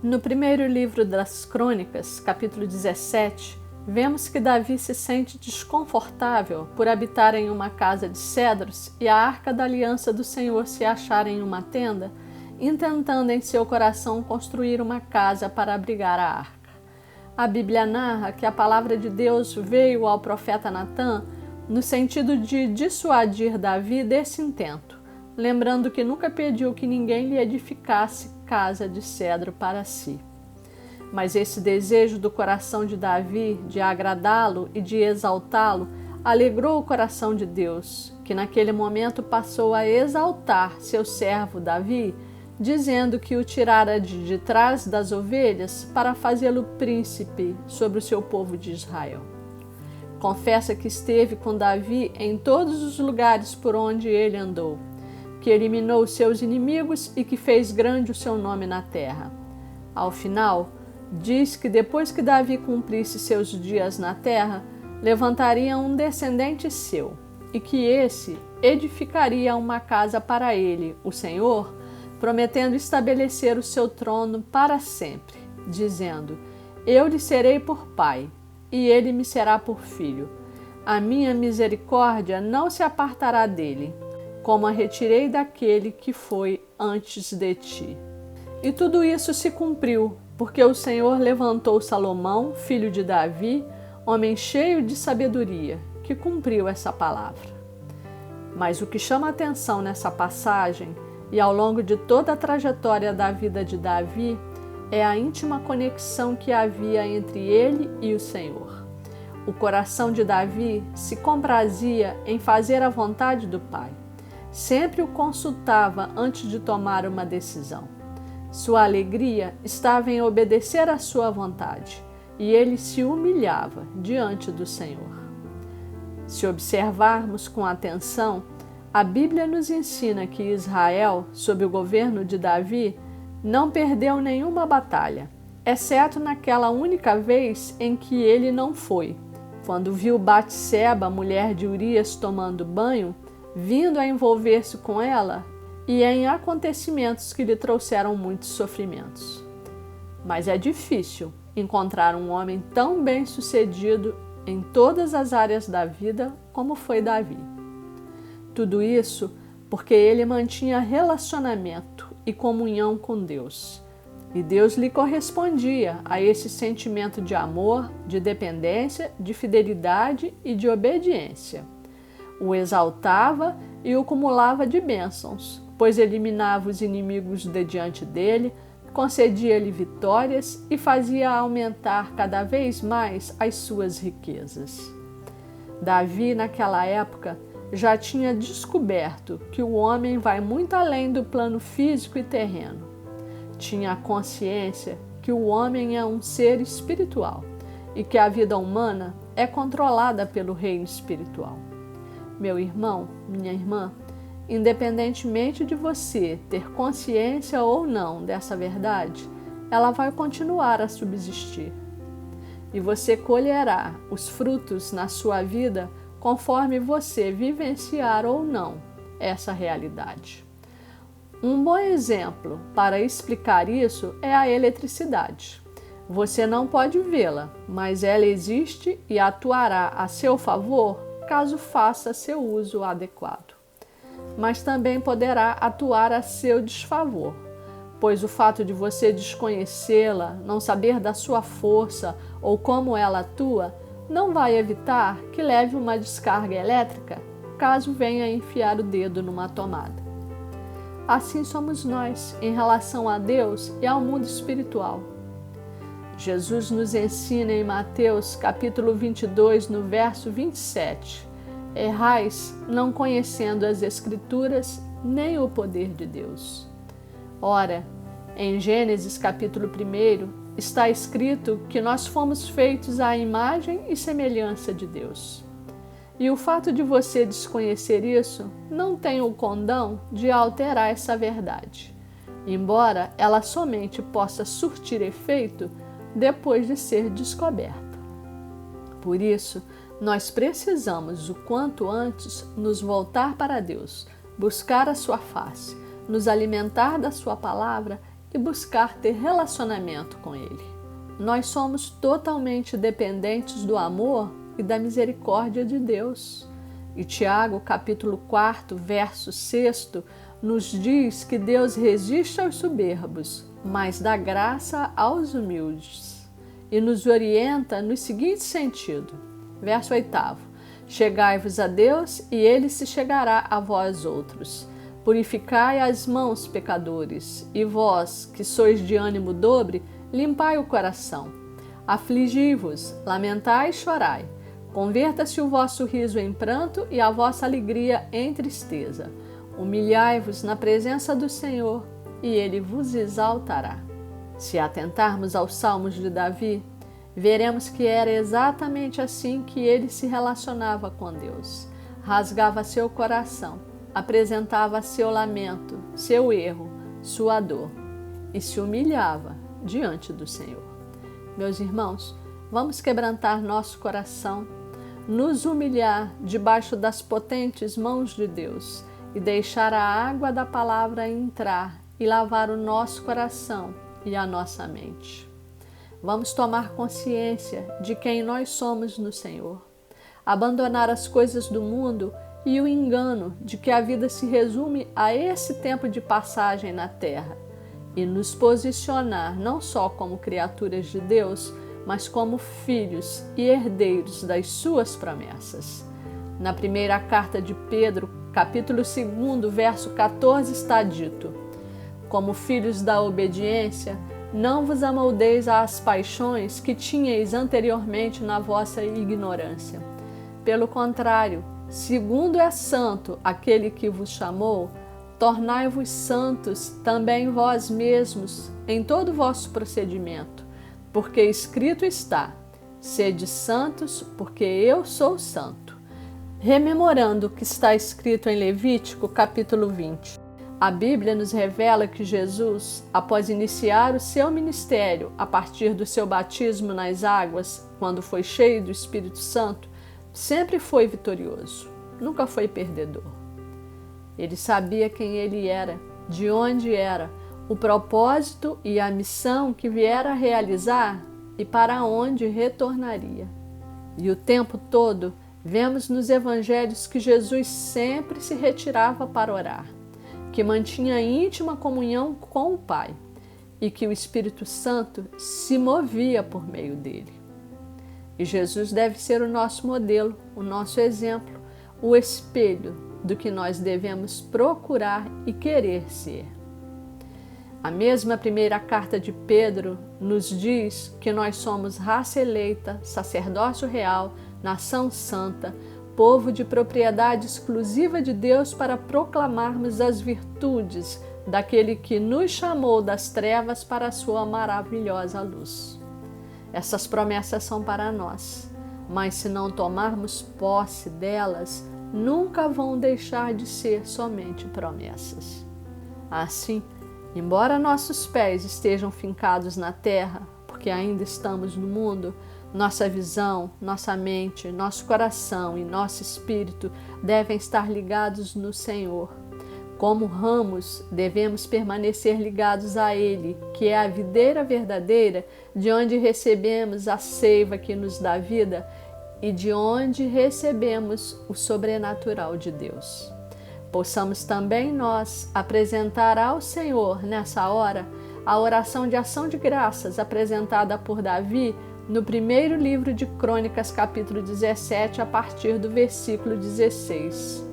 No primeiro livro das Crônicas, capítulo 17, vemos que Davi se sente desconfortável por habitar em uma casa de cedros e a arca da aliança do Senhor se achar em uma tenda, intentando em seu coração construir uma casa para abrigar a arca. A Bíblia narra que a palavra de Deus veio ao profeta Natã no sentido de dissuadir Davi desse intento, lembrando que nunca pediu que ninguém lhe edificasse casa de cedro para si. Mas esse desejo do coração de Davi de agradá-lo e de exaltá-lo alegrou o coração de Deus, que naquele momento passou a exaltar seu servo Davi, dizendo que o tirara de trás das ovelhas para fazê-lo príncipe sobre o seu povo de Israel. Confessa que esteve com Davi em todos os lugares por onde ele andou, que eliminou seus inimigos e que fez grande o seu nome na terra. Ao final, diz que depois que Davi cumprisse seus dias na terra, levantaria um descendente seu, e que esse edificaria uma casa para ele, o Senhor, prometendo estabelecer o seu trono para sempre, dizendo: Eu lhe serei por pai, e ele me será por filho. A minha misericórdia não se apartará dele, como a retirei daquele que foi antes de ti. E tudo isso se cumpriu, porque o Senhor levantou Salomão, filho de Davi, homem cheio de sabedoria, que cumpriu essa palavra. Mas o que chama a atenção nessa passagem e ao longo de toda a trajetória da vida de Davi é a íntima conexão que havia entre ele e o Senhor. O coração de Davi se comprazia em fazer a vontade do Pai. Sempre o consultava antes de tomar uma decisão. Sua alegria estava em obedecer à sua vontade, e ele se humilhava diante do Senhor. Se observarmos com atenção, a Bíblia nos ensina que Israel, sob o governo de Davi, não perdeu nenhuma batalha, exceto naquela única vez em que ele não foi, quando viu Batseba, mulher de Urias, tomando banho, vindo a envolver-se com ela e em acontecimentos que lhe trouxeram muitos sofrimentos. Mas é difícil encontrar um homem tão bem-sucedido em todas as áreas da vida como foi Davi. Tudo isso porque ele mantinha relacionamento e comunhão com Deus. E Deus lhe correspondia a esse sentimento de amor, de dependência, de fidelidade e de obediência. O exaltava e o cumulava de bênçãos, pois eliminava os inimigos de diante dele, concedia-lhe vitórias e fazia aumentar cada vez mais as suas riquezas. Davi, naquela época, já tinha descoberto que o homem vai muito além do plano físico e terreno. Tinha a consciência que o homem é um ser espiritual e que a vida humana é controlada pelo reino espiritual. Meu irmão, minha irmã, independentemente de você ter consciência ou não dessa verdade, ela vai continuar a subsistir. E você colherá os frutos na sua vida conforme você vivenciar ou não essa realidade. Um bom exemplo para explicar isso é a eletricidade. Você não pode vê-la, mas ela existe e atuará a seu favor caso faça seu uso adequado. Mas também poderá atuar a seu desfavor, pois o fato de você desconhecê-la, não saber da sua força ou como ela atua, não vai evitar que leve uma descarga elétrica caso venha enfiar o dedo numa tomada. Assim somos nós em relação a Deus e ao mundo espiritual. Jesus nos ensina em Mateus capítulo 22, no verso 27, errais não conhecendo as Escrituras nem o poder de Deus. Ora, em Gênesis capítulo 1 está escrito que nós fomos feitos à imagem e semelhança de Deus. E o fato de você desconhecer isso não tem o condão de alterar essa verdade, embora ela somente possa surtir efeito depois de ser descoberta. Por isso, nós precisamos o quanto antes nos voltar para Deus, buscar a sua face, nos alimentar da sua palavra e buscar ter relacionamento com Ele. Nós somos totalmente dependentes do amor e da misericórdia de Deus. E Tiago, capítulo 4, verso 6, nos diz que Deus resiste aos soberbos, mas dá graça aos humildes. E nos orienta no seguinte sentido. Verso 8. Chegai-vos a Deus, e Ele se chegará a vós outros. Purificai as mãos, pecadores, e vós, que sois de ânimo dobre, limpai o coração. Afligi-vos, lamentai e chorai. Converta-se o vosso riso em pranto e a vossa alegria em tristeza. Humilhai-vos na presença do Senhor, e Ele vos exaltará. Se atentarmos aos Salmos de Davi, veremos que era exatamente assim que ele se relacionava com Deus. Rasgava seu coração, apresentava seu lamento, seu erro, sua dor e se humilhava diante do Senhor. Meus irmãos, vamos quebrantar nosso coração, nos humilhar debaixo das potentes mãos de Deus e deixar a água da palavra entrar e lavar o nosso coração e a nossa mente. Vamos tomar consciência de quem nós somos no Senhor, abandonar as coisas do mundo e o engano de que a vida se resume a esse tempo de passagem na terra e nos posicionar não só como criaturas de Deus, mas como filhos e herdeiros das suas promessas. Na primeira carta de Pedro, capítulo 2, verso 14, está dito: como filhos da obediência, não vos amoldeis às paixões que tinhais anteriormente na vossa ignorância. Pelo contrário, segundo é santo aquele que vos chamou, tornai-vos santos também vós mesmos em todo o vosso procedimento, porque escrito está: sede santos, porque eu sou santo. Rememorando o que está escrito em Levítico, capítulo 20. A Bíblia nos revela que Jesus, após iniciar o seu ministério a partir do seu batismo nas águas, quando foi cheio do Espírito Santo, sempre foi vitorioso, nunca foi perdedor. Ele sabia quem ele era, de onde era, o propósito e a missão que viera a realizar e para onde retornaria. E o tempo todo vemos nos evangelhos que Jesus sempre se retirava para orar, que mantinha íntima comunhão com o Pai e que o Espírito Santo se movia por meio dele. E Jesus deve ser o nosso modelo, o nosso exemplo, o espelho do que nós devemos procurar e querer ser. A mesma primeira carta de Pedro nos diz que nós somos raça eleita, sacerdócio real, nação santa, povo de propriedade exclusiva de Deus para proclamarmos as virtudes daquele que nos chamou das trevas para a sua maravilhosa luz. Essas promessas são para nós, mas se não tomarmos posse delas, nunca vão deixar de ser somente promessas. Assim, embora nossos pés estejam fincados na terra, porque ainda estamos no mundo, nossa visão, nossa mente, nosso coração e nosso espírito devem estar ligados no Senhor. Como ramos, devemos permanecer ligados a Ele, que é a videira verdadeira, de onde recebemos a seiva que nos dá vida e de onde recebemos o sobrenatural de Deus. Possamos também nós apresentar ao Senhor, nessa hora, a oração de ação de graças apresentada por Davi no primeiro livro de Crônicas, capítulo 17, a partir do versículo 16.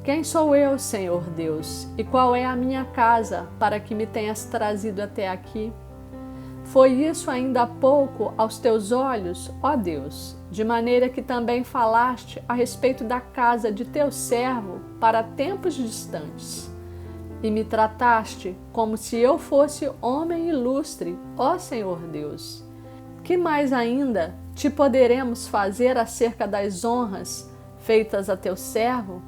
Quem sou eu, Senhor Deus, e qual é a minha casa para que me tenhas trazido até aqui? Foi isso ainda há pouco aos teus olhos, ó Deus, de maneira que também falaste a respeito da casa de teu servo para tempos distantes. E me trataste como se eu fosse homem ilustre, ó Senhor Deus. Que mais ainda te poderemos fazer acerca das honras feitas a teu servo?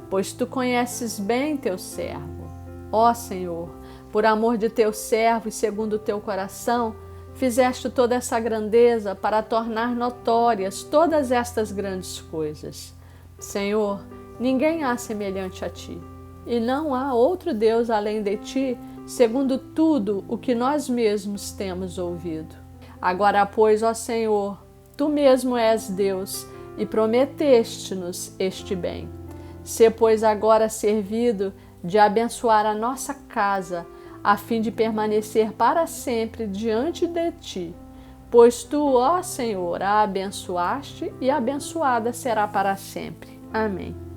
Pois tu conheces bem teu servo. Ó Senhor, por amor de teu servo e segundo o teu coração, fizeste toda essa grandeza para tornar notórias todas estas grandes coisas. Senhor, ninguém há semelhante a ti, e não há outro Deus além de ti, segundo tudo o que nós mesmos temos ouvido. Agora, pois, ó Senhor, Tu mesmo és Deus e prometeste-nos este bem. Sê, pois, agora servido de abençoar a nossa casa, a fim de permanecer para sempre diante de Ti. Pois Tu, ó Senhor, a abençoaste e abençoada será para sempre. Amém.